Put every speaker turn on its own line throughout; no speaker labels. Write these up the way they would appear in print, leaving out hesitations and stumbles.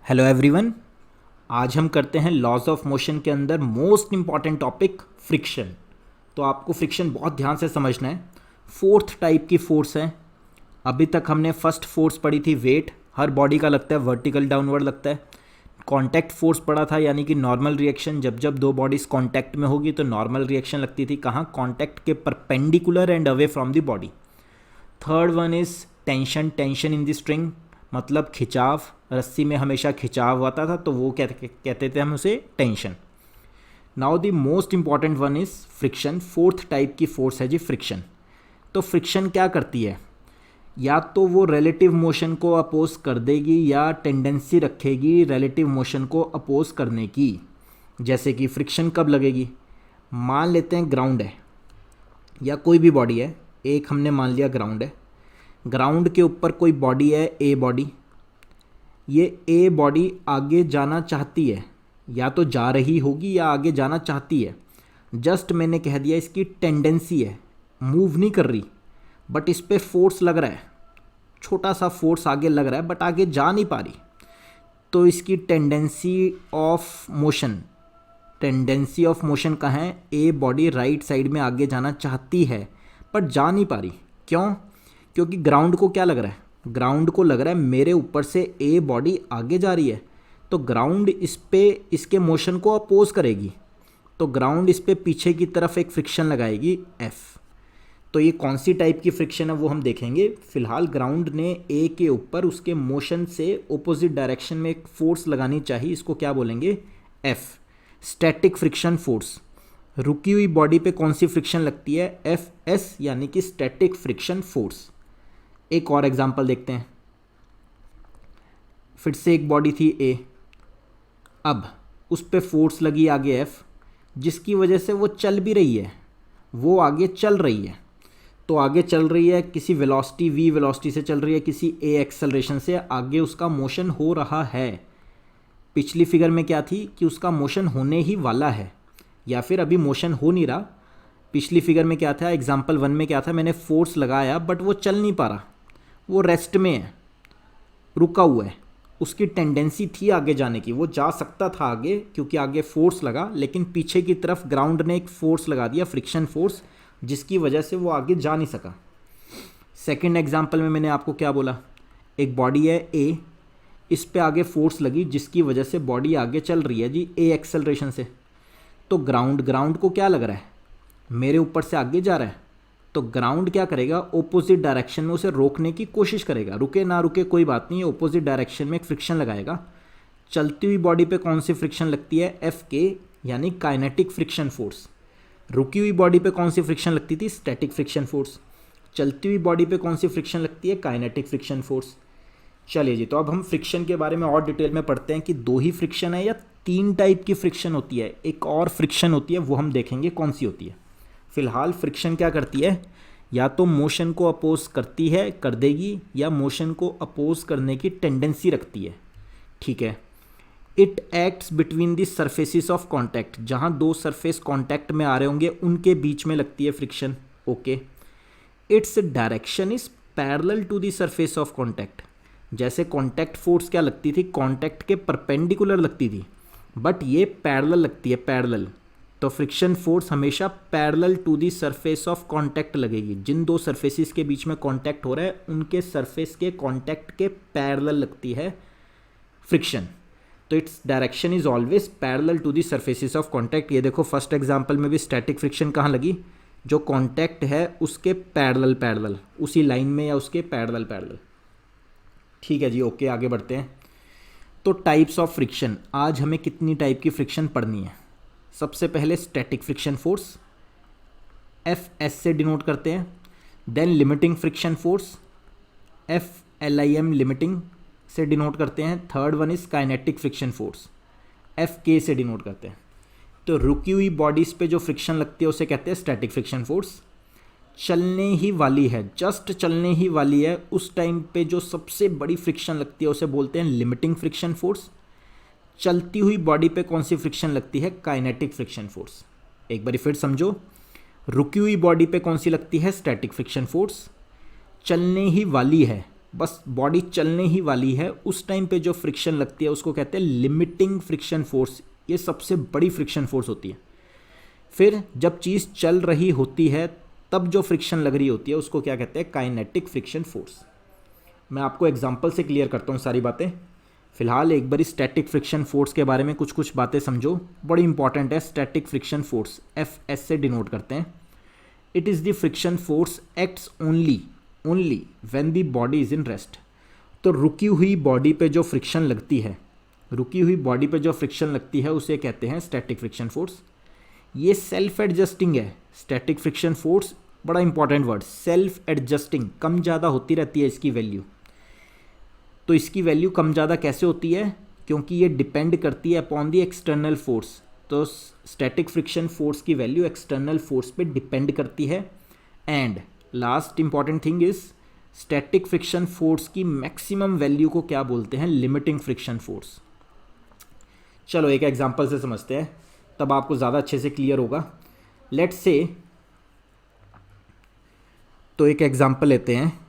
Hello everyone. आज हम करते हैं लॉज ऑफ मोशन के अंदर मोस्ट इंपॉर्टेंट टॉपिक फ्रिक्शन। तो आपको फ्रिक्शन बहुत ध्यान से समझना है। फोर्थ टाइप की फोर्स है। अभी तक हमने फर्स्ट फोर्स पढ़ी थी, वेट हर बॉडी का लगता है, वर्टिकल डाउनवर्ड लगता है। कॉन्टैक्ट फोर्स पढ़ा था, यानी कि नॉर्मल रिएक्शन, जब जब दो बॉडीज कॉन्टैक्ट में होगी तो नॉर्मल रिएक्शन लगती थी। कहाँ? कॉन्टैक्ट के perpendicular and away from the body. Third one is tension, tension in the string, मतलब खिंचाव। रस्सी में हमेशा खिंचाव आता था तो वो कहते थे हम उसे tension. Now the most important one is friction. Fourth type की फोर्स है जी फ्रिक्शन। तो फ्रिक्शन क्या करती है? या तो वो रिलेटिव मोशन को अपोज कर देगी या टेंडेंसी रखेगी रिलेटिव मोशन को अपोज करने की। जैसे कि फ्रिक्शन कब लगेगी? मान लेते हैं ग्राउंड है या कोई भी बॉडी है, एक हमने मान लिया ग्राउंड है। ग्राउंड के ऊपर कोई बॉडी है, ए बॉडी। ये ए बॉडी आगे जाना चाहती है, या तो जा रही होगी या आगे जाना चाहती है। जस्ट मैंने कह दिया इसकी टेंडेंसी है, मूव नहीं कर रही, बट इस पर फोर्स लग रहा है, छोटा सा फोर्स आगे लग रहा है, बट आगे जा नहीं पा रही। तो इसकी tendency of motion, tendency of motion कहाँ है? ए बॉडी राइट साइड में आगे जाना चाहती है पर जा नहीं पा रही। क्यों? क्योंकि ग्राउंड को क्या लग रहा है? ग्राउंड को लग रहा है मेरे ऊपर से ए बॉडी आगे जा रही है, तो ग्राउंड इस पे इसके मोशन को अपोज करेगी। तो ग्राउंड इस पे पीछे की तरफ एक फ्रिक्शन लगाएगी, एफ। तो ये कौन सी टाइप की फ्रिक्शन है वो हम देखेंगे। फिलहाल ग्राउंड ने ए के ऊपर उसके मोशन से ऑपोजिट डायरेक्शन में एक फोर्स लगानी चाहिए, इसको क्या बोलेंगे? F, static friction force. रुकी हुई बॉडी पे कौन सी फ्रिक्शन लगती है? एफ एस, यानी कि स्टैटिक फ्रिक्शन फोर्स। एक और एग्जांपल देखते हैं। फिर से एक बॉडी थी ए, अब उस पे फोर्स लगी आगे एफ, जिसकी वजह से वो चल भी रही है, वो आगे चल रही है। तो आगे चल रही है किसी वेलोसिटी वी वेलोसिटी से चल रही है, किसी ए एक्सेलरेशन से आगे उसका मोशन हो रहा है। पिछली फिगर में क्या थी कि उसका मोशन होने ही वाला है, या फिर अभी मोशन हो नहीं रहा। पिछली फिगर में क्या था? एग्जाम्पल 1 में क्या था? मैंने फोर्स लगाया बट वो चल नहीं पा रहा, वो रेस्ट में है, रुका हुआ है। उसकी टेंडेंसी थी आगे जाने की, वो जा सकता था आगे क्योंकि आगे फोर्स लगा, लेकिन पीछे की तरफ ग्राउंड ने एक फोर्स लगा दिया, फ्रिक्शन फोर्स, जिसकी वजह से वो आगे जा नहीं सका। सेकंड एग्जांपल में मैंने आपको क्या बोला? एक बॉडी है ए, इस पे आगे फोर्स लगी जिसकी वजह से बॉडी आगे चल रही है जी ए एक्सेलरेशन से। तो ग्राउंड को क्या लग रहा है? मेरे ऊपर से आगे जा रहा है। तो ग्राउंड क्या करेगा? ऑपोजिट डायरेक्शन में उसे रोकने की कोशिश करेगा। रुके ना रुके कोई बात नहीं, ऑपोजिट डायरेक्शन में एक फ्रिक्शन लगाएगा। चलती हुई बॉडी पे कौन सी फ्रिक्शन लगती है? एफ के, यानी काइनेटिक फ्रिक्शन फोर्स। रुकी हुई बॉडी पे कौन सी फ्रिक्शन लगती थी? Static friction force. चलती हुई बॉडी पे कौन सी फ्रिक्शन लगती है? Kinetic friction force. चलिए जी, तो अब हम फ्रिक्शन के बारे में और डिटेल में पढ़ते हैं कि दो ही फ्रिक्शन है या 3 टाइप की फ्रिक्शन होती है। एक और फ्रिक्शन होती है, वो हम देखेंगे कौन सी होती है। फिलहाल फ्रिक्शन क्या करती है? या तो मोशन को अपोज करती है, कर देगी, या मोशन को अपोज करने की टेंडेंसी रखती है। ठीक है। It acts between the surfaces of contact, जहाँ दो सरफेस कॉन्टैक्ट में आ रहे होंगे उनके बीच में लगती है friction. Okay. It's direction is parallel to the surface of contact. जैसे कॉन्टैक्ट फोर्स क्या लगती थी? कॉन्टैक्ट के परपेंडिकुलर लगती थी, बट ये पैरेलल लगती है, पैरेलल। तो फ्रिक्शन फोर्स हमेशा parallel to the surface of contact लगेगी। जिन दो सरफेसिस के बीच में कांटेक्ट हो रहा है उनके सरफेस के कांटेक्ट के पैरेलल लगती है फ्रिक्शन। तो it's direction is always parallel to the surfaces of contact. ये देखो फर्स्ट एग्जांपल में भी स्टैटिक फ्रिक्शन कहाँ लगी? जो कांटेक्ट है उसके पैरेलल, उसी लाइन में या उसके पैरेलल। ठीक है जी, ओके, आगे बढ़ते हैं। तो टाइप्स ऑफ फ्रिक्शन, आज हमें कितनी टाइप की फ्रिक्शन पढ़नी है? सबसे पहले static friction force, F S से डिनोट करते हैं। Then limiting friction force, F L I M, limiting से डिनोट करते हैं। Third one is kinetic friction force, F K से डिनोट करते हैं। तो रुकी हुई बॉडीज पे जो फ्रिक्शन लगती है उसे कहते हैं स्टैटिक फ्रिक्शन फोर्स। चलने ही वाली है, जस्ट चलने ही वाली है, उस टाइम पे जो सबसे बड़ी फ्रिक्शन लगती है उसे बोलते हैं लिमिटिंग फ्रिक्शन फोर्स। चलती हुई बॉडी पे कौन सी फ्रिक्शन लगती है? Kinetic friction force. एक बार फिर समझो, रुकी हुई बॉडी पे कौन सी लगती है? Static friction force. चलने ही वाली है, बस बॉडी चलने ही वाली है, उस टाइम पे जो फ्रिक्शन लगती है उसको कहते हैं लिमिटिंग फ्रिक्शन फोर्स। ये सबसे बड़ी फ्रिक्शन फोर्स होती है। फिर जब चीज़ चल रही होती है तब जो फ्रिक्शन लग रही होती है उसको क्या कहते हैं, काइनेटिक फ्रिक्शन फोर्स। मैं आपको एग्जांपल से क्लियर करता हूँ सारी बातें। फिलहाल एक बार स्टैटिक फ्रिक्शन फोर्स के बारे में कुछ कुछ बातें समझो, बड़ी इंपॉर्टेंट है। स्टैटिक फ्रिक्शन फोर्स एफ से डिनोट करते हैं। It is the friction force acts only when the body is in rest. तो रुकी हुई बॉडी पे जो फ्रिक्शन लगती है, उसे कहते हैं स्टैटिक फ्रिक्शन फोर्स। ये सेल्फ एडजस्टिंग है। स्टैटिक फ्रिक्शन फोर्स बड़ा इंपॉर्टेंट वर्ड, सेल्फ एडजस्टिंग, कम ज़्यादा होती रहती है इसकी वैल्यू। तो इसकी वैल्यू कम ज़्यादा कैसे होती है, क्योंकि ये डिपेंड करती है अपॉन दी एक्सटर्नल फोर्स। तो स्टैटिक फ्रिक्शन फोर्स की वैल्यू एक्सटर्नल फोर्स पे डिपेंड करती है। And last important thing is static friction force की मैक्सिमम वैल्यू को क्या बोलते हैं, लिमिटिंग फ्रिक्शन फोर्स। चलो एक एग्जांपल से समझते हैं, तब आपको ज़्यादा अच्छे से क्लियर होगा। लेट्स से, तो एक एग्जांपल लेते हैं।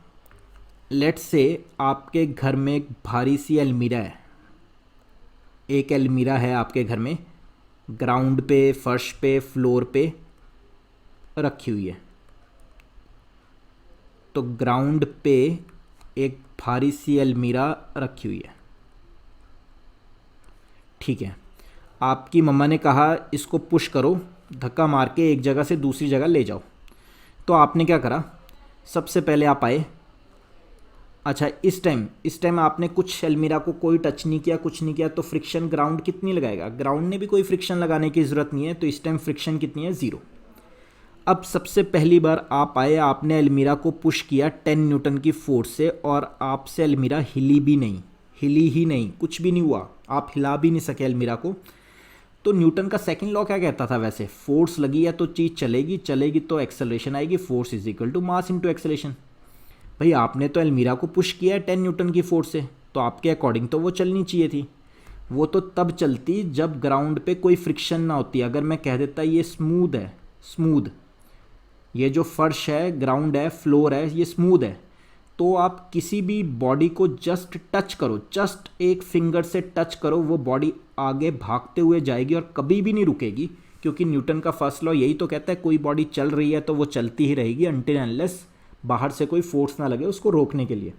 लेट्स से आपके घर में एक भारी सी अलमीरा है। एक अलमीरा है आपके घर में, ग्राउंड पे, फर्श पे, फ्लोर पे रखी हुई है। तो ग्राउंड पे एक भारी सी अलमीरा रखी हुई है, ठीक है। आपकी मम्मा ने कहा इसको पुश करो, धक्का मार के एक जगह से दूसरी जगह ले जाओ। तो आपने क्या करा, सबसे पहले आप आए। अच्छा, इस टाइम आपने कुछ अलमीरा को कोई टच नहीं किया, कुछ नहीं किया, तो फ्रिक्शन ग्राउंड कितनी लगाएगा, ग्राउंड ने भी कोई फ्रिक्शन लगाने की ज़रूरत नहीं है। तो इस टाइम फ्रिक्शन कितनी है, 0। अब सबसे पहली बार आप आए, आपने अलमीरा को पुश किया 10 न्यूटन की फोर्स से, और आपसे अलमीरा हिली ही नहीं, कुछ भी नहीं हुआ, आप हिला भी नहीं सके अलमीरा को। तो न्यूटन का सेकंड लॉ क्या कहता था वैसे, फोर्स लगी है तो चीज़ चलेगी तो एक्सेलरेशन आएगी, force is equal to mass into acceleration. भाई आपने तो अलमीरा को पुश किया है 10 न्यूटन की फोर्स से, तो आपके अकॉर्डिंग तो वो चलनी चाहिए थी। वो तो तब चलती जब ग्राउंड पे कोई फ्रिक्शन ना होती। अगर मैं कह देता ये स्मूथ है, ये जो फर्श है, ग्राउंड है, फ्लोर है, ये स्मूथ है, तो आप किसी भी बॉडी को जस्ट टच करो, जस्ट एक फिंगर से टच करो, वो बॉडी आगे भागते हुए जाएगी और कभी भी नहीं रुकेगी। क्योंकि न्यूटन का फर्स्ट लॉ यही तो कहता है, कोई बॉडी चल रही है तो वो चलती ही रहेगी अनटिल अनलेस बाहर से कोई फोर्स ना लगे उसको रोकने के लिए।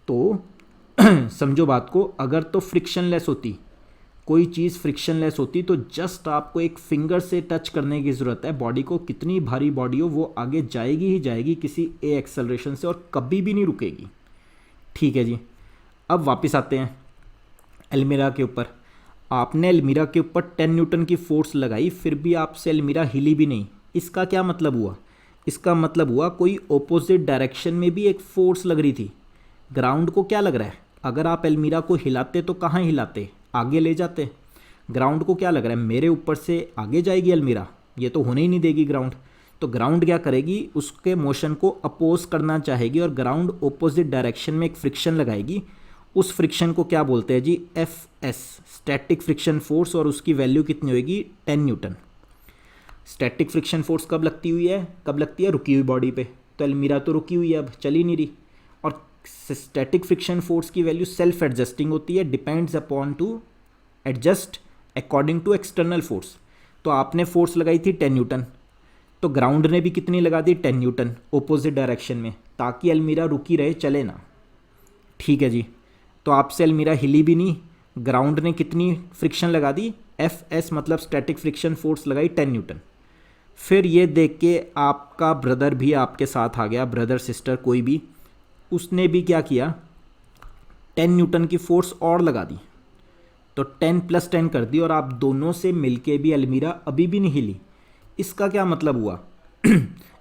तो समझो बात को, अगर तो फ्रिक्शनलेस होती, कोई चीज़ फ्रिक्शनलेस होती, तो जस्ट आपको एक फिंगर से टच करने की ज़रूरत है बॉडी को, कितनी भारी बॉडी हो वो आगे जाएगी ही जाएगी किसी ए एक्सेलरेशन से और कभी भी नहीं रुकेगी। ठीक है जी, अब वापस आते हैं अलमीरा के ऊपर। आपने अलमीरा के ऊपर 10 न्यूटन की फोर्स लगाई, फिर भी आपसे अलमीरा हिली भी नहीं। इसका क्या मतलब हुआ, इसका मतलब हुआ कोई ऑपोजिट डायरेक्शन में भी एक फोर्स लग रही थी। ग्राउंड को क्या लग रहा है, अगर आप अलमीरा को हिलाते तो कहाँ हिलाते, आगे ले जाते। ग्राउंड को क्या लग रहा है, मेरे ऊपर से आगे जाएगी अलमीरा, ये तो होने ही नहीं देगी ग्राउंड। तो ग्राउंड क्या करेगी, उसके मोशन को अपोज करना चाहेगी और ग्राउंड ऑपोजिट डायरेक्शन में एक फ्रिक्शन लगाएगी। उस फ्रिक्शन को क्या बोलते हैं जी, F S, static friction force, और उसकी वैल्यू कितनी होगी, 10 न्यूटन। स्टैटिक फ्रिक्शन फोर्स कब लगती है, रुकी हुई बॉडी पे। तो अलमीरा तो रुकी हुई है, अब चल ही नहीं रही। और स्टैटिक फ्रिक्शन फोर्स की वैल्यू सेल्फ एडजस्टिंग होती है, depends upon to adjust according to external force. तो आपने फोर्स लगाई थी 10 न्यूटन, तो ग्राउंड ने भी कितनी लगा दी, 10 न्यूटन ऑपोजिट डायरेक्शन में, ताकि अलमीरा रुकी रहे, चले ना। ठीक है जी, तो आपसे अलमीरा हिली भी नहीं, ग्राउंड ने कितनी फ्रिक्शन लगा दी, एफ एस मतलब स्टैटिक फ्रिक्शन फोर्स लगाई 10 न्यूटन। फिर ये देख के आपका ब्रदर भी आपके साथ आ गया, ब्रदर सिस्टर कोई भी, उसने भी क्या किया, 10 न्यूटन की फोर्स और लगा दी। तो 10 + 10 कर दी, और आप दोनों से मिलके भी अलमीरा अभी भी नहीं हिली। इसका क्या मतलब हुआ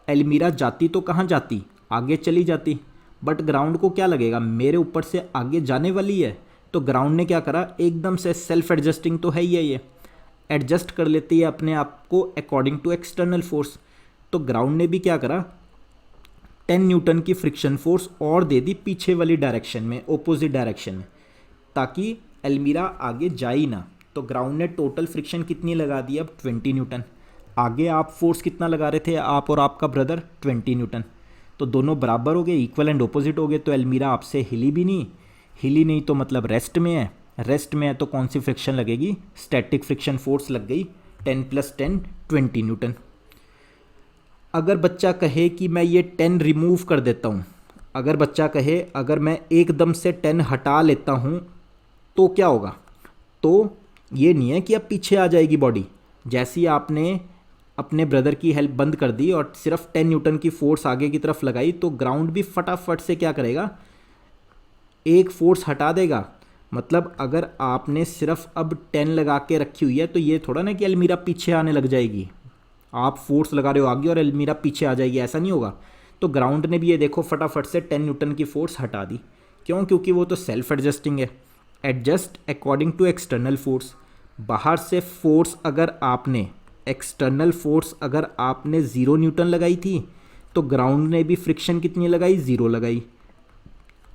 अलमीरा जाती तो कहाँ जाती, आगे चली जाती, बट ग्राउंड को क्या लगेगा, मेरे ऊपर से आगे जाने वाली है। तो ग्राउंड ने क्या करा, एकदम से सेल्फ एडजस्टिंग तो है ही है, ये एडजस्ट कर लेती है अपने आप को अकॉर्डिंग टू एक्सटर्नल फोर्स। तो ग्राउंड ने भी क्या करा, 10 न्यूटन की फ्रिक्शन फोर्स और दे दी पीछे वाली डायरेक्शन में, ऑपोजिट डायरेक्शन में, ताकि अलमीरा आगे जा ही ना। तो ग्राउंड ने टोटल फ्रिक्शन कितनी लगा दी, अब 20 न्यूटन। आगे आप फोर्स कितना लगा रहे थे, आप और आपका ब्रदर, 20 न्यूटन। तो दोनों बराबर हो गए, इक्वल एंड ऑपोजिट हो गए, तो अलमीरा आपसे हिली नहीं तो मतलब रेस्ट में है। रेस्ट में है तो कौन सी फ्रिक्शन लगेगी, स्टैटिक फ्रिक्शन फोर्स लग गई 10 + 10 20 न्यूटन। अगर बच्चा कहे कि मैं ये 10 रिमूव कर देता हूँ, अगर बच्चा कहे अगर मैं एकदम से 10 हटा लेता हूँ तो क्या होगा, तो ये नहीं है कि अब पीछे आ जाएगी बॉडी। जैसे ही आपने अपने ब्रदर की हेल्प बंद कर दी और सिर्फ 10 न्यूटन की फोर्स आगे की तरफ लगाई, तो ग्राउंड भी फटाफट से क्या करेगा, एक फोर्स हटा देगा। मतलब अगर आपने सिर्फ अब 10 लगा के रखी हुई है तो ये थोड़ा ना कि अलमीरा पीछे आने लग जाएगी, आप फोर्स लगा रहे हो आगे और अलमीरा पीछे आ जाएगी, ऐसा नहीं होगा। तो ग्राउंड ने भी ये देखो फटाफट से 10 न्यूटन की फोर्स हटा दी। क्यों, क्योंकि वो तो सेल्फ एडजस्टिंग है, adjust according to external force. बाहर से फोर्स अगर आपने, एक्सटर्नल फोर्स अगर आपने 0 न्यूटन लगाई थी तो ग्राउंड ने भी फ्रिक्शन कितनी लगाई, 0 लगाई।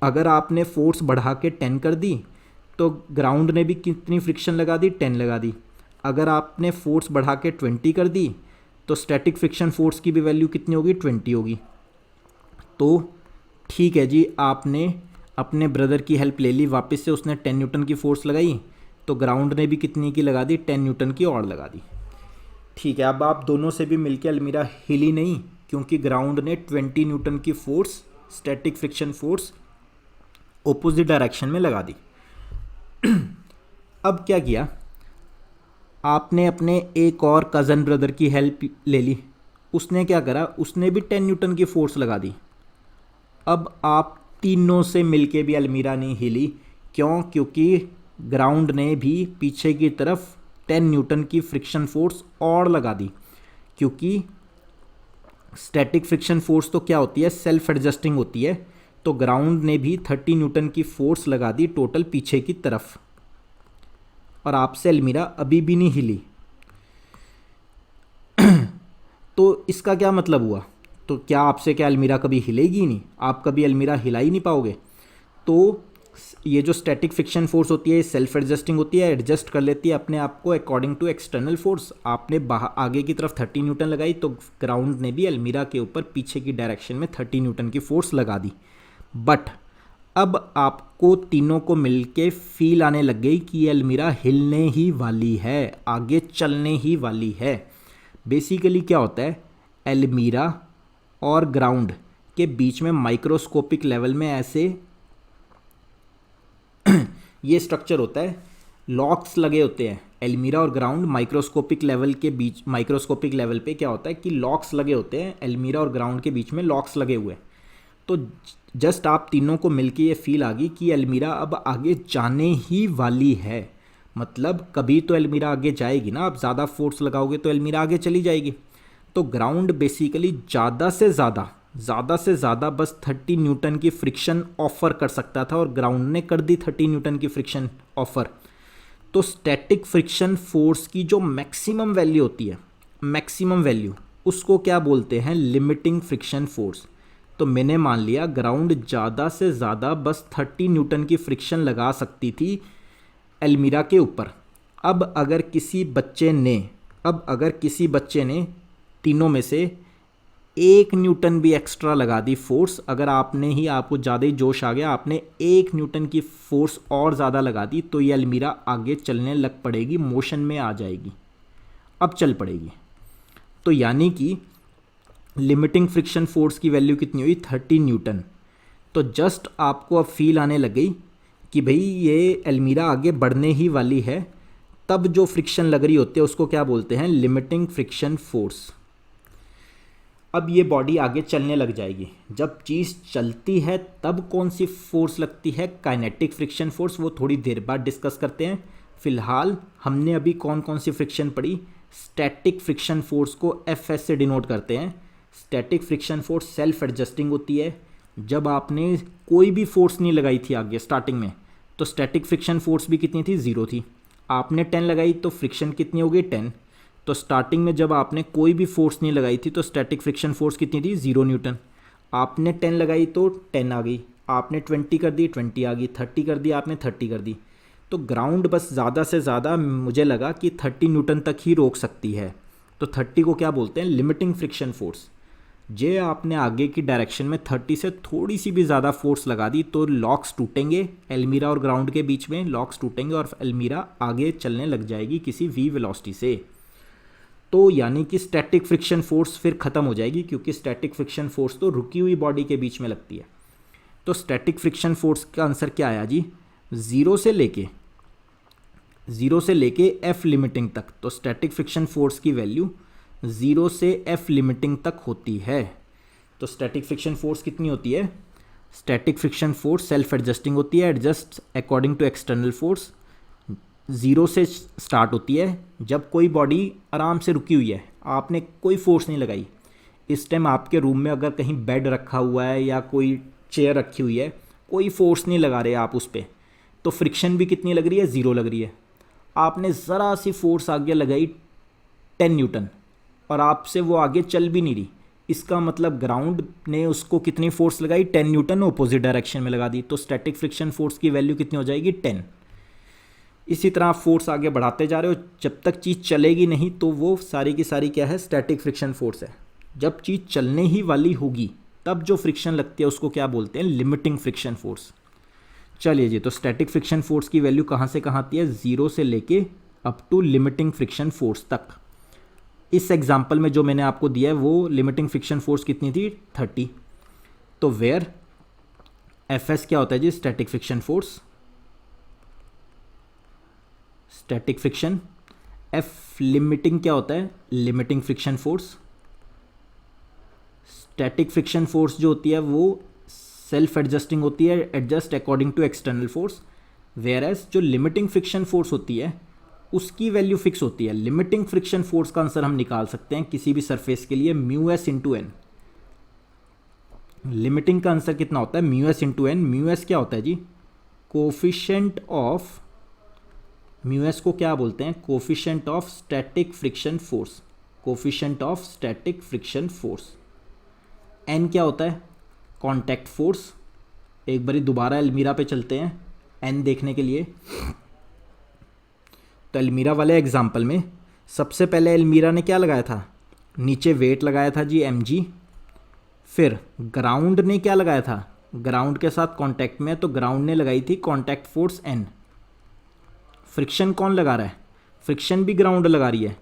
अगर आपने फोर्स बढ़ा के 10 कर दी तो ग्राउंड ने भी कितनी फ्रिक्शन लगा दी, 10 लगा दी। अगर आपने फोर्स बढ़ा के 20 कर दी तो स्टैटिक फ्रिक्शन फोर्स की भी वैल्यू कितनी होगी, 20 होगी। तो ठीक है जी, आपने अपने ब्रदर की हेल्प ले ली, वापस से उसने 10 न्यूटन की फोर्स लगाई तो ग्राउंड ने भी कितनी की लगा दी, 10 न्यूटन की और लगा दी। ठीक है, अब आप दोनों से भी मिलके अलमीरा हिली नहीं, क्योंकि ग्राउंड ने 20 न्यूटन की force, static friction force opposite direction में लगा दी। अब क्या किया आपने, अपने एक और कज़न ब्रदर की हेल्प ले ली, उसने क्या करा, उसने भी 10 न्यूटन की फोर्स लगा दी। अब आप तीनों से मिलके भी अलमीरा नहीं हिली। क्यों, क्योंकि ग्राउंड ने भी पीछे की तरफ 10 न्यूटन की फ्रिक्शन फोर्स और लगा दी। क्योंकि स्टैटिक फ्रिक्शन फोर्स तो क्या होती है, सेल्फ एडजस्टिंग होती है। तो ग्राउंड ने भी 30 न्यूटन की फोर्स लगा दी टोटल पीछे की तरफ, और आपसे अलमीरा अभी भी नहीं हिली। तो इसका क्या मतलब हुआ, तो क्या आपसे क्या अलमीरा कभी हिलेगी नहीं, आप कभी अलमीरा हिला ही नहीं पाओगे। तो ये जो स्टैटिक फ्रिक्शन फोर्स होती है, सेल्फ एडजस्टिंग होती है, एडजस्ट कर लेती है अपने आप को अकॉर्डिंग टू एक्सटर्नल फोर्स। आपने आगे की तरफ 30 न्यूटन लगाई तो ग्राउंड ने भी अलमीरा के ऊपर पीछे की डायरेक्शन में 30 न्यूटन की फोर्स लगा दी। बट अब आपको तीनों को मिलके फील आने लग गई कि ये अलमीरा हिलने ही वाली है, आगे चलने ही वाली है। बेसिकली क्या होता है, अलमीरा और ग्राउंड के बीच में माइक्रोस्कोपिक लेवल में ऐसे ये स्ट्रक्चर होता है, लॉक्स लगे होते हैं। अलमीरा और ग्राउंड माइक्रोस्कोपिक लेवल के बीच, माइक्रोस्कोपिक लेवल पे क्या होता है कि लॉक्स लगे होते हैं, अलमीरा और ग्राउंड के बीच में लॉक्स लगे हुए हैं। तो जस्ट आप तीनों को मिलके ये फील आ गई कि अलमीरा अब आगे जाने ही वाली है। मतलब कभी तो अलमीरा आगे जाएगी ना, आप ज़्यादा फोर्स लगाओगे तो अलमीरा आगे चली जाएगी। तो ग्राउंड बेसिकली ज़्यादा से ज़्यादा बस 30 न्यूटन की फ्रिक्शन ऑफर कर सकता था, और ग्राउंड ने कर दी 30 न्यूटन की फ्रिक्शन ऑफर। तो स्टैटिक फ्रिक्शन फोर्स की जो मैक्सिमम वैल्यू होती है, मैक्सिमम वैल्यू, उसको क्या बोलते हैं, लिमिटिंग फ्रिक्शन फोर्स। तो मैंने मान लिया ग्राउंड ज़्यादा से ज़्यादा बस 30 न्यूटन की फ्रिक्शन लगा सकती थी अलमीरा के ऊपर। अब अगर किसी बच्चे ने तीनों में से 1 न्यूटन भी एक्स्ट्रा लगा दी फोर्स, अगर आपको ज़्यादा ही जोश आ गया, आपने 1 न्यूटन की फोर्स और ज़्यादा लगा दी, तो ये अलमीरा आगे चलने लग पड़ेगी, मोशन में आ जाएगी, अब चल पड़ेगी। तो यानी कि लिमिटिंग फ्रिक्शन फोर्स की वैल्यू कितनी हुई, 30 न्यूटन। तो जस्ट आपको अब फील आने लग गई कि भाई ये अलमीरा आगे बढ़ने ही वाली है। तब जो फ्रिक्शन लग रही होती है उसको क्या बोलते हैं, लिमिटिंग फ्रिक्शन फोर्स। अब ये बॉडी आगे चलने लग जाएगी। जब चीज़ चलती है तब कौन सी फोर्स लगती है, काइनेटिक फ्रिक्शन फोर्स, वो थोड़ी देर बाद डिस्कस करते हैं। फिलहाल हमने अभी कौन कौन सी फ्रिक्शन पढ़ी, स्टैटिक फ्रिक्शन फोर्स को Fs से डिनोट करते हैं। Static friction force self adjusting होती है। जब आपने कोई भी फोर्स नहीं लगाई थी आगे स्टार्टिंग में, तो स्टैटिक फ्रिक्शन फोर्स भी कितनी थी, 0 थी। आपने 10 लगाई तो फ्रिक्शन कितनी हो गई, 10। तो स्टार्टिंग में जब आपने कोई भी फोर्स नहीं लगाई थी तो स्टैटिक फ्रिक्शन फोर्स कितनी थी, 0 न्यूटन। आपने 10 लगाई तो 10 आ गई, आपने 20 कर दी, 20 आ गई, 30 कर दी, आपने 30 कर दी। तो ग्राउंड बस ज़्यादा से ज़्यादा मुझे लगा कि 30 न्यूटन तक ही रोक सकती है। तो 30 को क्या बोलते हैं, लिमिटिंग फ्रिक्शन फोर्स। जे आपने आगे की डायरेक्शन में 30 से थोड़ी सी भी ज़्यादा फोर्स लगा दी तो लॉक्स टूटेंगे, एल्मीरा और ग्राउंड के बीच में लॉक्स टूटेंगे और एल्मीरा आगे चलने लग जाएगी किसी v वेलोसिटी से। तो यानी कि स्टैटिक फ्रिक्शन फोर्स फिर ख़त्म हो जाएगी, क्योंकि स्टैटिक फ्रिक्शन फोर्स तो रुकी हुई बॉडी के बीच में लगती है। तो स्टैटिक फ्रिक्शन फोर्स का आंसर क्या आया जी? ज़ीरो से लेके एफ लिमिटिंग तक। तो स्टैटिक फ्रिक्शन फोर्स की वैल्यू 0 से एफ लिमिटिंग तक होती है। तो स्टैटिक फ्रिक्शन फोर्स कितनी होती है? Static friction force self adjusting होती है, adjust according to external force. 0 से स्टार्ट होती है जब कोई बॉडी आराम से रुकी हुई है, आपने कोई फोर्स नहीं लगाई। इस टाइम आपके रूम में अगर कहीं बेड रखा हुआ है या कोई चेयर रखी हुई है, कोई फोर्स नहीं लगा रहे आप उस पर, तो फ्रिक्शन भी कितनी लग रही है? 0 लग रही है। आपने ज़रा सी फोर्स आगे लगाई 10 न्यूटन और आपसे वो आगे चल भी नहीं रही, इसका मतलब ग्राउंड ने उसको कितनी फोर्स लगाई? 10 न्यूटन अपोजिट डायरेक्शन में लगा दी। तो स्टैटिक फ्रिक्शन फोर्स की वैल्यू कितनी हो जाएगी? 10। इसी तरह आप फोर्स आगे बढ़ाते जा रहे हो, जब तक चीज़ चलेगी नहीं तो वो सारी की सारी क्या है? स्टैटिक फ्रिक्शन फोर्स है। जब चीज़ चलने ही वाली होगी तब जो फ्रिक्शन लगती है उसको क्या बोलते हैं? Limiting friction force. चलिए जी, तो स्टैटिक फ्रिक्शन फोर्स की वैल्यू कहाँ से कहाँ आती है? 0 से लेके up to limiting friction force तक। इस एग्जाम्पल में जो मैंने आपको दिया है वो लिमिटिंग फ्रिक्शन फोर्स कितनी थी? 30। तो वेयर एफ एस क्या होता है जी? Static friction force. Static friction. F limiting क्या होता है? Limiting friction force. Static friction force जो होती है वो सेल्फ एडजस्टिंग होती है, adjust according to external force. Whereas जो लिमिटिंग फ्रिक्शन फोर्स होती है उसकी वैल्यू फिक्स होती है। लिमिटिंग फ्रिक्शन फोर्स का आंसर हम निकाल सकते हैं किसी भी सरफेस के लिए mu S into N. Limiting का आंसर कितना होता है? Mu S into N. Mu S क्या होता है जी? कोफिशिएंट ऑफ, म्यू एस को क्या बोलते हैं? Coefficient of static friction force. Coefficient of static friction force. N क्या होता है? Contact force. एक बारी दोबारा एल्मीरा पे चलते हैं एन देखने के लिए। तो एल्मीरा वाले एग्जाम्पल में सबसे पहले एल्मीरा ने क्या लगाया था? नीचे वेट लगाया था जी mg। फिर ग्राउंड ने क्या लगाया था? ग्राउंड के साथ कांटेक्ट में, तो ग्राउंड ने लगाई थी कांटेक्ट फोर्स n। फ्रिक्शन कौन लगा रहा है? फ्रिक्शन भी ग्राउंड लगा रही है।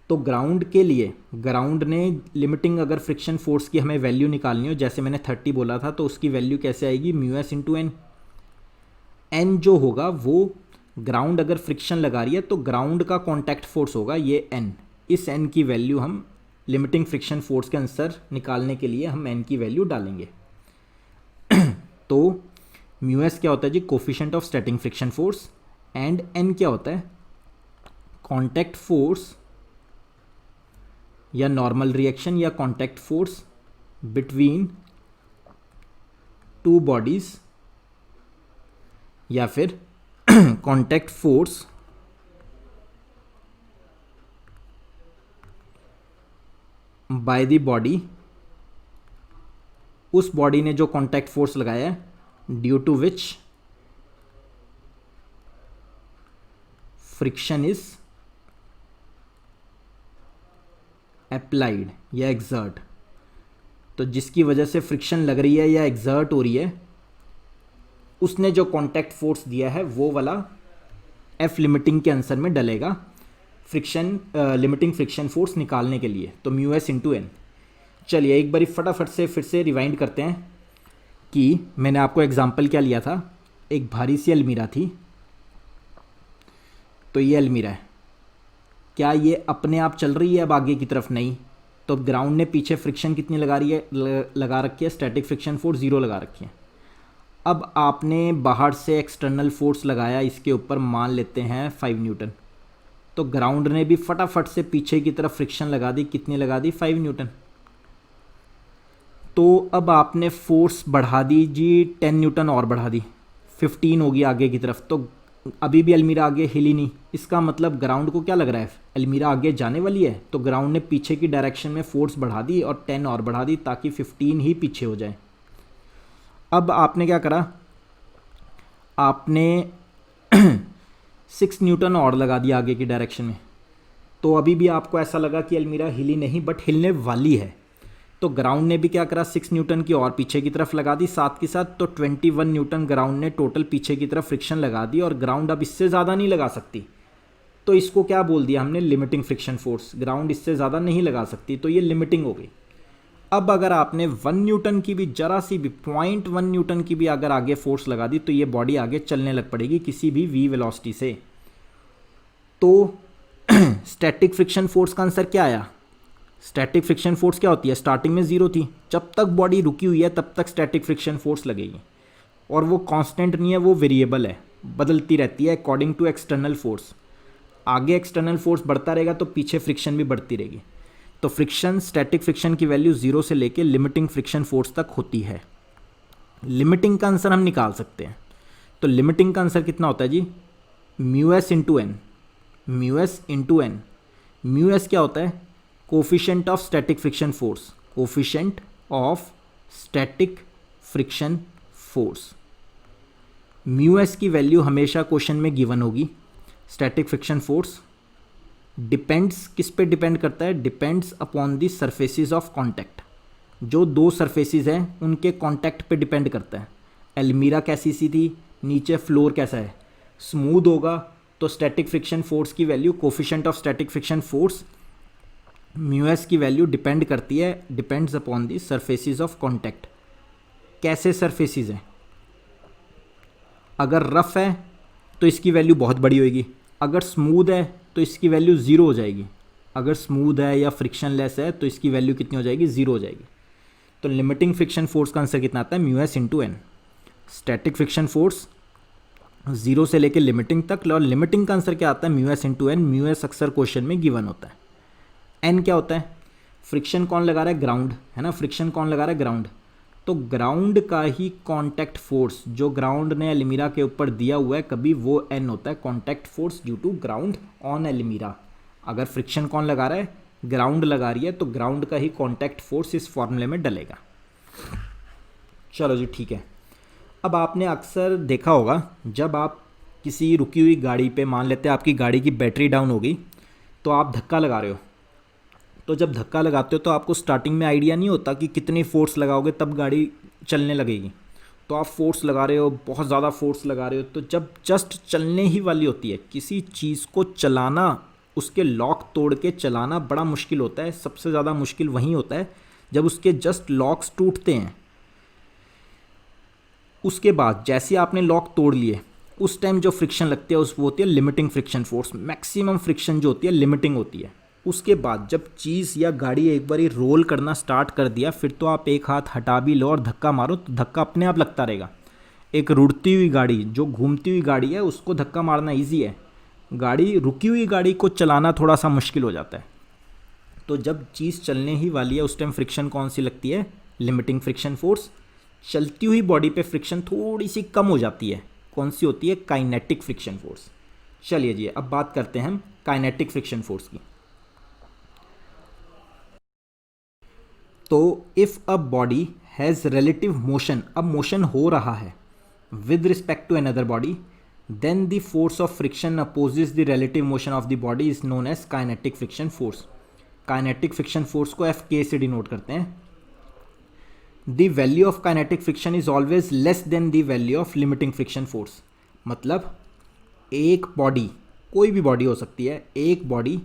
तो ग्राउंड के लिए ग्राउंड ने लिमिटिंग अगर फ्रिक्शन फोर्स की हमें वैल्यू निकालनी हो, जैसे मैंने 30 बोला था, तो उसकी वैल्यू कैसे आएगी? Mu S into N. N जो होगा वो ग्राउंड अगर फ्रिक्शन लगा रही है तो ग्राउंड का कांटेक्ट फोर्स होगा ये एन। इस एन की वैल्यू हम लिमिटिंग फ्रिक्शन फोर्स के आंसर निकालने के लिए हम एन की वैल्यू डालेंगे। तो म्यू एस क्या होता है जी? Coefficient of static friction force. And N क्या होता है? कांटेक्ट फोर्स या नॉर्मल रिएक्शन या contact force between two bodies, या फिर contact force by the body, उस बॉडी ने जो कांटेक्ट फोर्स लगाया है due to which friction is applied या एक्सर्ट। तो जिसकी वजह से फ्रिक्शन लग रही है या एक्सर्ट हो रही है, उसने जो कांटेक्ट फोर्स दिया है वो वाला एफ लिमिटिंग के आंसर में डलेगा फ्रिक्शन लिमिटिंग फ्रिक्शन फोर्स निकालने के लिए। तो म्यू एस इंटू एन। चलिए एक बारी फटाफट से फिर से रिवाइंड करते हैं कि मैंने आपको एग्जांपल क्या लिया था। एक भारी सी अलमीरा थी, तो ये अलमीरा है, क्या ये अपने आप चल रही है अब आगे की तरफ? नहीं। तो ग्राउंड ने पीछे फ्रिक्शन कितनी लगा रही है? लगा रखी है स्टैटिक फ्रिक्शन फोर्स 0 लगा रखी है। अब आपने बाहर से एक्सटर्नल फोर्स लगाया इसके ऊपर, मान लेते हैं 5 न्यूटन। तो ग्राउंड ने भी फटाफट से पीछे की तरफ फ्रिक्शन लगा दी, कितनी लगा दी? 5 न्यूटन। तो अब आपने फोर्स बढ़ा दी जी, 10 न्यूटन और बढ़ा दी, 15 होगी आगे की तरफ। तो अभी भी अलमीरा आगे हिली नहीं, इसका मतलब ग्राउंड को क्या लग रहा है? अलमीरा आगे जाने वाली है। तो ग्राउंड ने पीछे की डायरेक्शन में फोर्स बढ़ा दी और 10 और बढ़ा दी ताकि 15 ही पीछे हो जाए। अब आपने क्या करा? आपने 6 न्यूटन और लगा दिया आगे की डायरेक्शन में। तो अभी भी आपको ऐसा लगा कि अलमीरा हिली नहीं, बट हिलने वाली है। तो ग्राउंड ने भी क्या करा, 6 न्यूटन की और पीछे की तरफ लगा दी साथ के साथ, तो 21 न्यूटन ग्राउंड ने टोटल पीछे की तरफ फ्रिक्शन लगा दी, और ग्राउंड अब इससे ज़्यादा नहीं लगा सकती। तो इसको क्या बोल दिया हमने, लिमिटिंग फ्रिक्शन फोर्स। ग्राउंड इससे ज़्यादा नहीं लगा सकती, तो ये लिमिटिंग हो गई। अब अगर आपने 1 न्यूटन की भी, जरा सी भी 0.1 न्यूटन की भी अगर आगे फोर्स लगा दी, तो ये बॉडी आगे चलने लग पड़ेगी किसी भी v वेलोसिटी से। तो स्टैटिक फ्रिक्शन फोर्स का आंसर क्या आया? स्टैटिक फ्रिक्शन फोर्स क्या होती है, स्टार्टिंग में 0 थी, जब तक बॉडी रुकी हुई है तब तक स्टैटिक फ्रिक्शन फोर्स लगेगी, और वो कांस्टेंट नहीं है, वो वेरिएबल है, बदलती रहती है अकॉर्डिंग टू एक्सटर्नल फोर्स। आगे एक्सटर्नल फोर्स बढ़ता रहेगा तो पीछे फ्रिक्शन भी बढ़ती रहेगी। तो फ्रिक्शन, स्टैटिक फ्रिक्शन की वैल्यू 0 से लेके लिमिटिंग फ्रिक्शन फोर्स तक होती है। लिमिटिंग का आंसर हम निकाल सकते हैं। तो लिमिटिंग का आंसर कितना होता है जी, mu S into N. Mu S into N, mu S क्या होता है, coefficient of static friction force. Coefficient of static friction force. Mu S की वैल्यू हमेशा क्वेश्चन में गिवन होगी। स्टैटिक फ्रिक्शन फोर्स डिपेंड्स, किस पे डिपेंड करता है, depends upon the surfaces of contact. जो दो सरफेसिस हैं उनके कॉन्टैक्ट पे डिपेंड करता है। अलमीरा कैसी सी थी, नीचे फ्लोर कैसा है, स्मूथ होगा तो स्टैटिक फ्रिक्शन फोर्स की value, coefficient of static friction force mu S की वैल्यू डिपेंड करती है, depends upon the surfaces of contact. कैसे सरफेसिस हैं, अगर रफ है तो इसकी वैल्यू बहुत बड़ी होगी, अगर स्मूथ है तो इसकी वैल्यू 0 हो जाएगी, अगर स्मूथ है या फ्रिक्शन लेस है तो इसकी वैल्यू कितनी हो जाएगी, 0 हो जाएगी। तो लिमिटिंग फ्रिक्शन फोर्स का आंसर कितना आता है, mu S into N. Static friction force 0 से लेकर लिमिटिंग तक, और लिमिटिंग का आंसर क्या आता है, mu S into N. Mu S अक्सर क्वेश्चन में गिवन होता है। एन क्या होता है, फ्रिक्शन कौन लगा रहा है, ग्राउंड है ना, फ्रिक्शन कौन लगा रहा है, ग्राउंड। तो ग्राउंड का ही कांटेक्ट फोर्स जो ग्राउंड ने अलमीरा के ऊपर दिया हुआ है, कभी वो एन होता है, contact force due to ground on अलमीरा। अगर फ्रिक्शन कौन लगा रहा है, ग्राउंड लगा रही है, तो ग्राउंड का ही कांटेक्ट फोर्स इस फॉर्मूले में डलेगा। चलो जी ठीक है। अब आपने अक्सर देखा होगा, जब आप किसी रुकी हुई गाड़ी पे, मान लेते हैं आपकी गाड़ी की बैटरी डाउन हो गई, तो आप धक्का लगा रहे हो। तो जब धक्का लगाते हो तो आपको स्टार्टिंग में आइडिया नहीं होता कि कितनी फोर्स लगाओगे तब गाड़ी चलने लगेगी। तो आप फोर्स लगा रहे हो, बहुत ज़्यादा फोर्स लगा रहे हो, तो जब जस्ट चलने ही वाली होती है, किसी चीज़ को चलाना, उसके लॉक तोड़ के चलाना बड़ा मुश्किल होता है। सबसे ज़्यादा मुश्किल वहीं होता है जब उसके जस्ट लॉक्स टूटते हैं। उसके बाद जैसे आपने लॉक तोड़ लिए, उस टाइम जो फ्रिक्शन लगती है उस वो होती है limiting friction force. Maximum friction जो होती है लिमिटिंग होती है। उसके बाद जब चीज़ या गाड़ी एक बार रोल करना स्टार्ट कर दिया, फिर तो आप एक हाथ हटा भी लो और धक्का मारो तो धक्का अपने आप लगता रहेगा। एक रुड़ती हुई गाड़ी, जो घूमती हुई गाड़ी है, उसको धक्का मारना ईजी है। गाड़ी, रुकी हुई गाड़ी को चलाना थोड़ा सा मुश्किल हो जाता है। तो जब चीज़ चलने ही वाली है उस टाइम फ्रिक्शन कौन सी लगती है, लिमिटिंग फ्रिक्शन फोर्स। चलती हुई बॉडी पे फ्रिक्शन थोड़ी सी कम हो जाती है, कौन सी होती है, काइनेटिक फ्रिक्शन फोर्स। चलिए जी अब बात करते हैं हम काइनेटिक फ्रिक्शन फोर्स की। तो if a body has relative motion, अब मोशन हो रहा है with respect to another body, then the force of friction opposes the relative motion of the body is known as kinetic friction force. Kinetic friction force को F K से denote करते हैं। The value of kinetic friction is always less than the value of limiting friction force. मतलब एक body, कोई भी body हो सकती है, एक बॉडी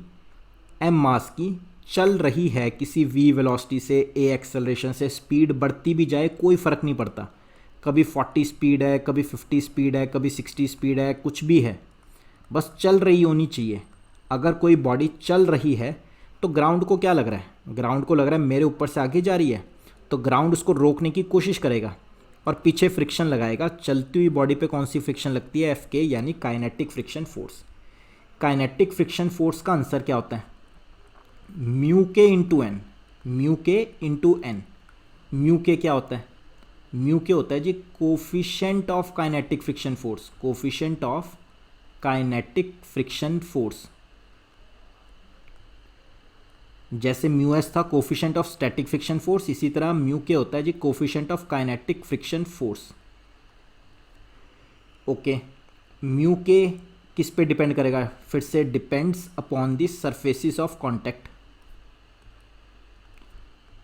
एम मास की चल रही है किसी v वेलोसिटी से, a एक्सेलरेशन से, स्पीड बढ़ती भी जाए कोई फ़र्क नहीं पड़ता, कभी 40 स्पीड है, कभी 50 स्पीड है, कभी 60 स्पीड है, कुछ भी है, बस चल रही होनी चाहिए। अगर कोई बॉडी चल रही है तो ग्राउंड को क्या लग रहा है, ग्राउंड को लग रहा है मेरे ऊपर से आगे जा रही है, तो ग्राउंड उसको रोकने की कोशिश करेगा और पीछे फ्रिक्शन लगाएगा। चलती हुई बॉडी पे कौन सी फ्रिक्शन लगती है, एफ के, यानी kinetic friction force. Kinetic friction force का आंसर क्या होता है, mu K into N. Mu K into N. Mu K क्या होता है, म्यू के होता है जी coefficient of kinetic friction force. Coefficient of kinetic friction force, जैसे म्यू एस था coefficient of static friction force, इसी तरह म्यू के होता है जी coefficient of kinetic friction force. Okay, mu K किस पे डिपेंड करेगा, फिर से depends upon the surfaces of contact.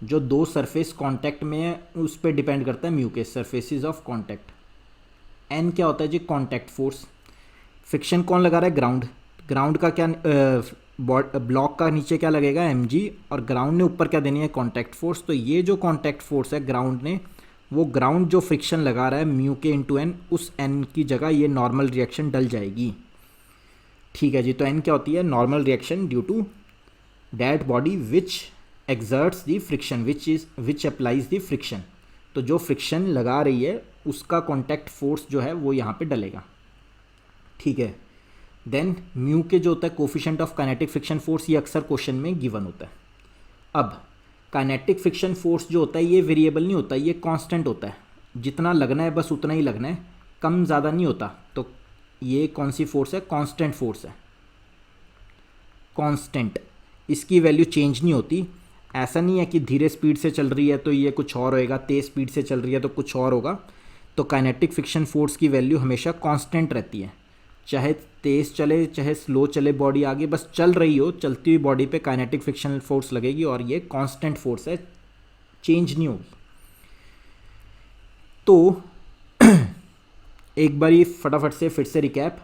जो दो सरफेस कांटेक्ट में है उस पे डिपेंड करता है म्यू के, सरफेसिस ऑफ कांटेक्ट। एन क्या होता है जी, कांटेक्ट फोर्स। फ्रिक्शन कौन लगा रहा है, ग्राउंड। ग्राउंड का क्या, ब्लॉक का नीचे क्या लगेगा, एम जी, और ग्राउंड ने ऊपर क्या देनी है, कांटेक्ट फोर्स। तो ये जो कांटेक्ट फोर्स है ग्राउंड ने, वो ग्राउंड जो फ्रिक्शन लगा रहा है म्यू के इंटू एन, उस एन की जगह ये नॉर्मल रिएक्शन डल जाएगी। ठीक है जी, तो एन क्या होती है, normal reaction due to that body which exerts the friction, which applies the friction. तो जो फ्रिक्शन लगा रही है उसका कांटेक्ट फोर्स जो है वो यहाँ पे डलेगा। ठीक है, देन म्यू के जो होता है coefficient of kinetic friction force, ये अक्सर क्वेश्चन में गिवन होता है। अब काइनेटिक फ्रिक्शन फोर्स जो होता है ये वेरिएबल नहीं होता, ये कांस्टेंट होता है। जितना लगना है बस उतना ही लगना है, कम ज़्यादा नहीं होता। तो ये कौन सी फोर्स है, कांस्टेंट फोर्स है, कांस्टेंट। इसकी वैल्यू चेंज नहीं होती। ऐसा नहीं है कि धीरे स्पीड से चल रही है तो ये कुछ और होएगा, तेज़ स्पीड से चल रही है तो कुछ और होगा। तो काइनेटिक फ्रिक्शन फोर्स की वैल्यू हमेशा कांस्टेंट रहती है, चाहे तेज़ चले चाहे स्लो चले बॉडी, आगे बस चल रही हो, चलती हुई बॉडी पे काइनेटिक फ्रिक्शन फोर्स लगेगी और ये कांस्टेंट फोर्स है, चेंज नहीं होगी। तो एक बार ये फटाफट से फिर से रिकैप।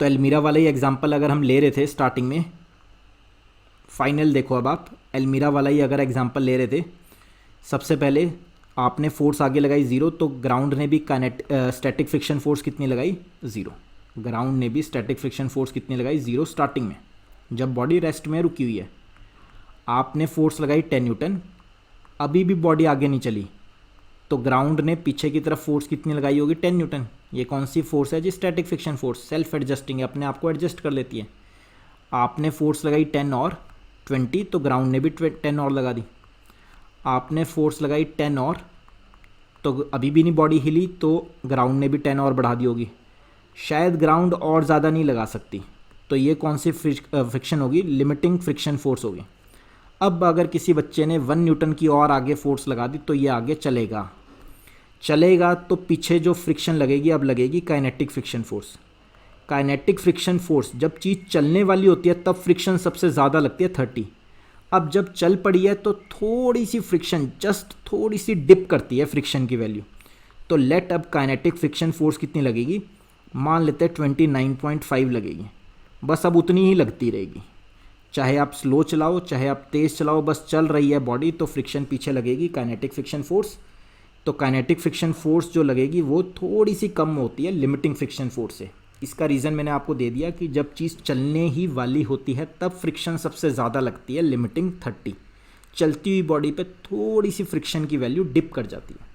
तो एल्मीरा वाला ही एग्जांपल अगर हम ले रहे थे स्टार्टिंग में, फाइनल देखो अब आप एल्मीरा वाला ही अगर एग्जांपल ले रहे थे, सबसे पहले आपने फोर्स आगे लगाई 0, तो ग्राउंड ने भी स्टैटिक फ्रिक्शन फोर्स कितनी लगाई, 0। ग्राउंड ने भी स्टैटिक फ्रिक्शन फोर्स कितनी लगाई, 0 स्टार्टिंग में, जब बॉडी रेस्ट में रुकी हुई है। आपने फोर्स लगाई 10 न्यूटन, अभी भी बॉडी आगे नहीं चली, तो ग्राउंड ने पीछे की तरफ फोर्स कितनी लगाई होगी, 10 न्यूटन। ये कौन सी फोर्स है जी, static friction force, self adjusting है, अपने आप को एडजस्ट कर लेती है। आपने फोर्स लगाई 10 और 20, तो ग्राउंड ने भी 10 और लगा दी। आपने फोर्स लगाई 10 और, तो अभी भी नहीं बॉडी हिली, तो ग्राउंड ने भी 10 और बढ़ा दी होगी। शायद ग्राउंड और ज़्यादा नहीं लगा सकती, तो ये कौन सी फ्रिक्शन होगी, लिमिटिंग फ्रिक्शन फोर्स होगी। अब अगर किसी बच्चे ने 1 न्यूटन की और आगे फोर्स लगा दी तो ये आगे चलेगा, तो पीछे जो फ्रिक्शन लगेगी अब लगेगी kinetic friction force. Kinetic friction force, जब चीज़ चलने वाली होती है तब फ्रिक्शन सबसे ज़्यादा लगती है 30। अब जब चल पड़ी है तो थोड़ी सी फ्रिक्शन, जस्ट थोड़ी सी डिप करती है फ्रिक्शन की वैल्यू। तो लेट अब काइनेटिक फ्रिक्शन फोर्स कितनी लगेगी, मान लेते हैं 29.5 लगेगी। बस अब उतनी ही लगती रहेगी, चाहे आप स्लो चलाओ चाहे आप तेज़ चलाओ, बस चल रही है बॉडी तो फ्रिक्शन पीछे लगेगी, काइनेटिक फ्रिक्शन फोर्स। तो काइनेटिक फ्रिक्शन फोर्स जो लगेगी वो थोड़ी सी कम होती है लिमिटिंग फ्रिक्शन फोर्स से। इसका रीज़न मैंने आपको दे दिया कि जब चीज़ चलने ही वाली होती है तब फ्रिक्शन सबसे ज़्यादा लगती है, लिमिटिंग 30। चलती हुई बॉडी पे थोड़ी सी फ्रिक्शन की वैल्यू डिप कर जाती है।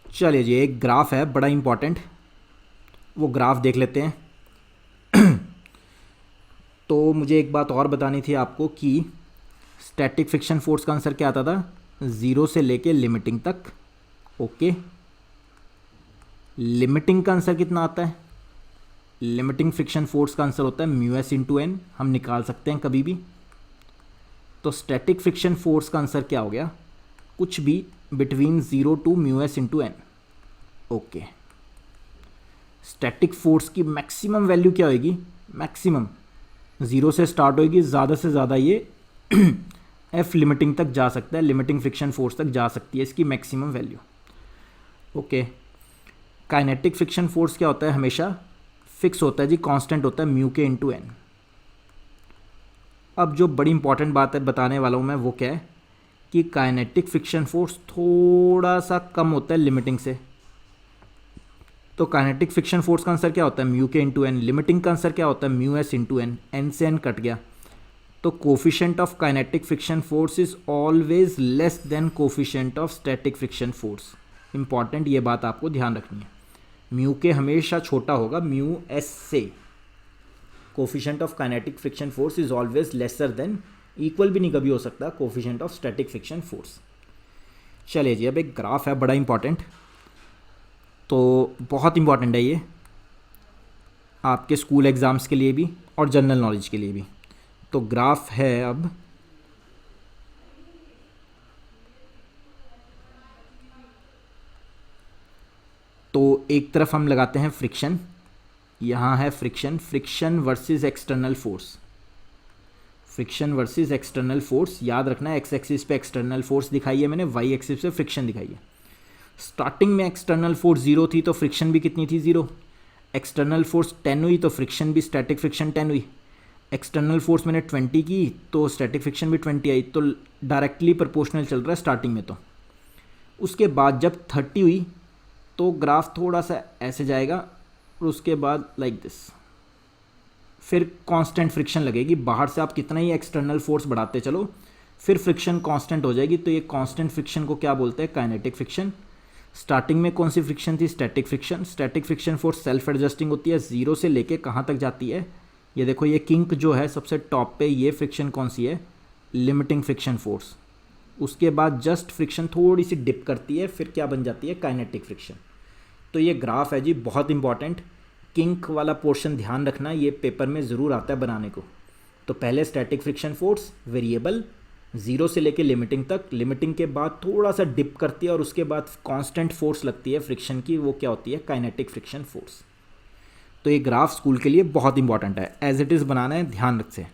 चलिए जी, एक ग्राफ है बड़ा इंपॉर्टेंट, वो ग्राफ देख लेते हैं। तो मुझे एक बात और बतानी थी आपको कि स्टैटिक फ्रिक्शन फोर्स का आंसर क्या आता था, 0 से लेके लिमिटिंग तक। ओके, लिमिटिंग का आंसर कितना आता है, लिमिटिंग फ्रिक्शन फोर्स का आंसर होता है म्यू एस इंटू एन, हम निकाल सकते हैं कभी भी। तो स्टैटिक फ्रिक्शन फोर्स का आंसर क्या हो गया, कुछ भी between 0 to mu S into N. Okay, static force की मैक्सिमम वैल्यू क्या होगी, मैक्सिमम 0 से स्टार्ट होगी, ज़्यादा से ज़्यादा ये एफ लिमिटिंग तक जा सकता है, लिमिटिंग फ्रिक्शन फोर्स तक जा सकती है इसकी maximum value. Okay, kinetic friction force क्या होता है, हमेशा फिक्स होता है जी, कांस्टेंट होता है म्यू के इंटू एन। अब जो बड़ी इंपॉर्टेंट बात है बताने वाला हूँ मैं, वो क्या है कि काइनेटिक फ्रिक्शन फोर्स थोड़ा सा कम होता है लिमिटिंग से। तो काइनेटिक फ्रिक्शन फोर्स का आंसर क्या होता है, mu K into N. Limiting का आंसर क्या होता है, mu S into N. N से एन कट गया, तो coefficient of kinetic friction force is always less than coefficient of static friction force. Important ये बात आपको ध्यान रखनी है, म्यू के हमेशा छोटा होगा म्यू एस से। Coefficient of kinetic friction force is always lesser than, equal भी नहीं कभी हो सकता, coefficient of static friction force. चलिए जी, अब एक ग्राफ है बड़ा इंपॉर्टेंट, तो बहुत इंपॉर्टेंट है ये आपके स्कूल एग्ज़ाम्स के लिए भी और जनरल नॉलेज के लिए भी। तो ग्राफ है अब, तो एक तरफ हम लगाते हैं फ्रिक्शन, यहाँ है friction, friction versus external force, friction versus external force. याद रखना है एक्स एक्सिस पे एक्सटर्नल फोर्स दिखाई है मैंने, वाई एक्सिस पे फ्रिक्शन दिखाई है। स्टार्टिंग में एक्सटर्नल फोर्स 0 थी तो फ्रिक्शन भी कितनी थी 0, एक्सटर्नल फोर्स 10 हुई तो फ्रिक्शन भी, स्टैटिक फ्रिक्शन 10 हुई, एक्सटर्नल फोर्स मैंने 20 की तो स्टैटिक फ्रिक्शन भी 20 आई, तो डायरेक्टली प्रोपोर्शनल चल रहा है स्टार्टिंग में। तो उसके बाद जब 30 हुई तो ग्राफ थोड़ा सा ऐसे जाएगा और उसके बाद लाइक दिस, फिर कांस्टेंट फ्रिक्शन लगेगी। बाहर से आप कितना ही एक्सटर्नल फोर्स बढ़ाते चलो फिर फ्रिक्शन कांस्टेंट हो जाएगी। तो ये कांस्टेंट फ्रिक्शन को क्या बोलते हैं, काइनेटिक फ्रिक्शन। स्टार्टिंग में कौन सी फ्रिक्शन थी, static friction. Static friction force self adjusting होती है, 0 से लेके कहाँ तक जाती है, ये देखो ये किंक जो है सबसे टॉप पे, ये फ्रिक्शन कौन सी है, लिमिटिंग फ्रिक्शन फोर्स। उसके बाद जस्ट फ्रिक्शन थोड़ी सी डिप करती है, फिर क्या बन जाती है, काइनेटिक फ्रिक्शन। तो ये ग्राफ है जी बहुत इंपॉर्टेंट, किंक वाला पोर्शन ध्यान रखना, ये पेपर में ज़रूर आता है बनाने को। तो पहले स्टैटिक फ्रिक्शन फोर्स वेरिएबल 0 से लेके लिमिटिंग तक, लिमिटिंग के बाद थोड़ा सा डिप करती है और उसके बाद कांस्टेंट फोर्स लगती है फ्रिक्शन की, वो क्या होती है, काइनेटिक फ्रिक्शन फोर्स। तो ये ग्राफ स्कूल के लिए बहुत इंपॉर्टेंट है, एज इट इज़ बनाना है, ध्यान रख से।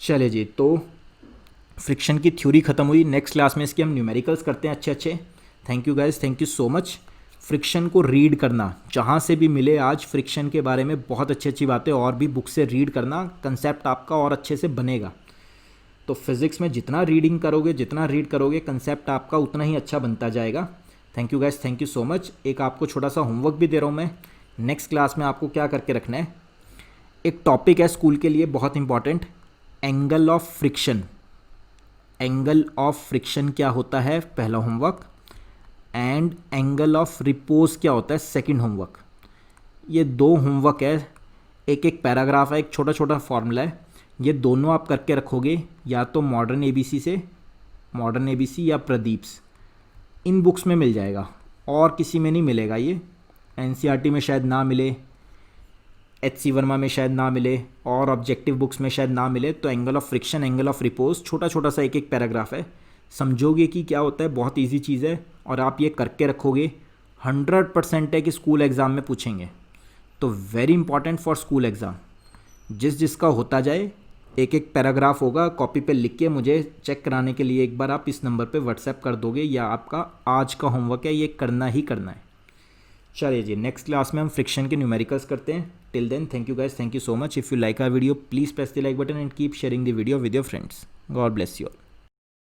चले जी, तो फ्रिक्शन की थ्योरी ख़त्म हुई। नेक्स्ट क्लास में इसके हम न्यूमेरिकल्स करते हैं अच्छे अच्छे। Thank you guys, thank you so much. Friction को रीड करना, जहाँ से भी मिले आज फ्रिक्शन के बारे में बहुत अच्छी अच्छी बातें, और भी बुक से रीड करना, कंसेप्ट आपका और अच्छे से बनेगा। तो फिज़िक्स में जितना रीडिंग करोगे, जितना रीड करोगे, कंसेप्ट आपका उतना ही अच्छा बनता जाएगा। Thank you guys, thank you so much. एक आपको छोटा सा होमवर्क भी दे रहा हूँ मैं, नेक्स्ट क्लास में आपको क्या करके रखना है, एक टॉपिक है स्कूल के लिए बहुत important, angle of friction. Angle of friction क्या होता है, पहला homework, and angle of repose क्या होता है, सेकंड होमवर्क। ये 2 होमवर्क है, एक एक पैराग्राफ है, एक छोटा छोटा फॉर्मूला है। ये दोनों आप करके रखोगे या तो मॉडर्न एबीसी से, मॉडर्न एबीसी या प्रदीप्स, इन बुक्स में मिल जाएगा और किसी में नहीं मिलेगा। ये एनसीईआरटी में शायद ना मिले, एचसी वर्मा में शायद ना मिले, और ऑब्जेक्टिव बुक्स में शायद ना मिले। तो angle of friction, angle of repose, छोटा छोटा सा एक एक पैराग्राफ है, समझोगे कि क्या होता है, बहुत इजी चीज़ है और आप ये करके रखोगे 100% है कि स्कूल एग्ज़ाम में पूछेंगे। तो very important for school exam. जिस जिसका होता जाए, एक एक पैराग्राफ होगा, कॉपी पे लिख के मुझे चेक कराने के लिए एक बार आप इस नंबर पे व्हाट्सएप कर दोगे, या आपका आज का होमवर्क है, ये करना ही करना है। चलिए जी, नेक्स्ट क्लास में हम फ्रिक्शन के न्यूमेरिकल्स करते हैं। Till then, thank you guys, thank you so much. If you like our video, please press the like button and keep sharing the video with your friends. God bless you all.